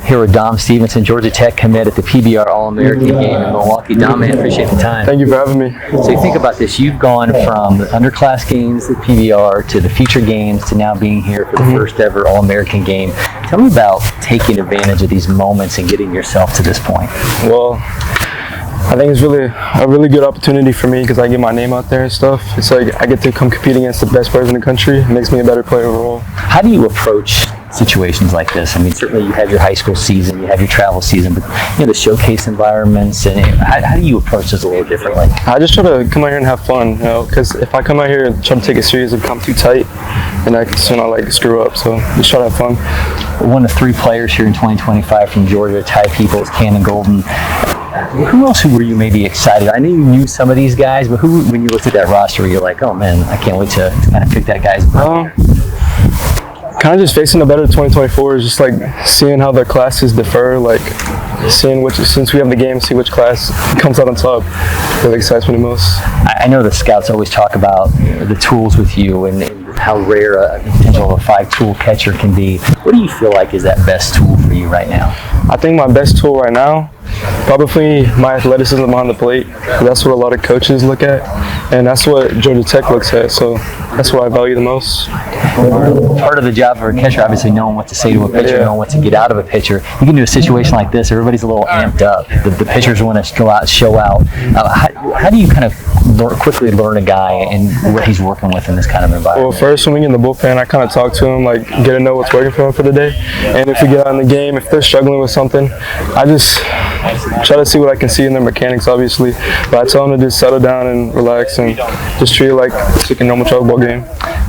here with Dom Stephenson, Georgia Tech commit at the PBR All-American game in Milwaukee. Dom, man, appreciate the time. Thank you for having me. So you think about this, you've gone from the underclass games, the PBR, to the future games, to now being here for the first ever All-American game. Tell me about taking advantage of these moments and getting yourself to this point. Well, I think it's really a really good opportunity for me because I get my name out there and stuff. It's like I get to come compete against the best players in the country. It makes me a better player overall. How do you approach situations like this? I mean, certainly you have your high school season, you have your travel season, but the showcase environments, and how do you approach this a little differently? I just try to come out here and have fun, because if I come out here and try to take it serious and come too tight, then I can screw up. So just try to have fun. One of 3 players here in 2025 from Georgia, Ty Peoples, Cannon Golden. Who else were you maybe excited? I know you knew some of these guys, but who, when you looked at that roster, you're like, oh man, I can't wait to kind of pick that guy's brain? Kind of just facing a better 2024 is just like seeing how the classes differ, like seeing since we have the game, see which class comes out on top. That excites me the most. I know the scouts always talk about the tools with you and how rare a potential of a 5-tool catcher can be. What do you feel like is that best tool for you right now? I think my best tool right now, probably my athleticism behind the plate. That's what a lot of coaches look at, and that's what Georgia Tech looks at. So that's what I value the most. Part of the job of a catcher, obviously, knowing what to say to a pitcher, knowing what to get out of a pitcher. You can do a situation like this, everybody's a little amped up. The pitchers want to go out, show out. How do you kind of quickly learn a guy and what he's working with in this kind of environment? Well, first, when we get in the bullpen, I kind of talk to him, get to know what's working for him for the day. And if we get out in the game, if they're struggling with something, I just try to see what I can see in their mechanics, obviously. But I tell them to just settle down and relax and just treat it like it's like a normal travel ball game.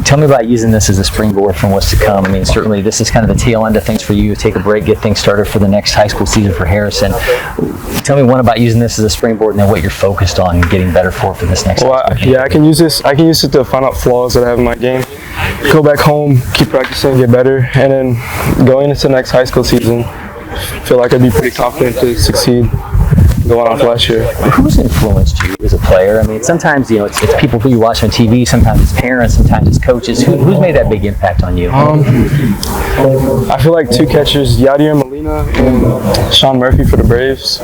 Tell me about using this as a springboard from what's to come. I mean, certainly this is kind of the tail end of things for you. Take a break, get things started for the next high school season for Harrison. Tell me one about using this as a springboard and then what you're focused on getting better for this next Well, I can use this. I can use it to find out flaws that I have in my game. Go back home, keep practicing, get better, and then going into the next high school season, feel like I'd be pretty confident to succeed going off last year. Who's influenced you as a player? I mean, sometimes it's people who you watch on TV, sometimes it's parents, sometimes it's coaches. Who's made that big impact on you? I feel like 2 catchers, Yadier Molina and Sean Murphy for the Braves.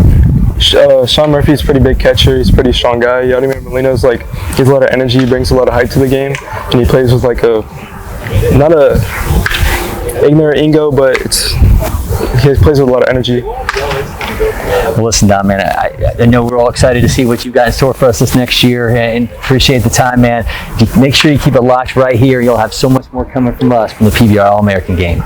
Sean Murphy's a pretty big catcher. He's a pretty strong guy. Yadier Molina's he has a lot of energy, he brings a lot of height to the game, and he plays with not a ignorant ego, but he plays with a lot of energy. Well, listen, Dom, man, I know we're all excited to see what you got in store for us this next year, and appreciate the time, man. Make sure you keep it locked right here. You'll have so much more coming from us from the PBR All-American game.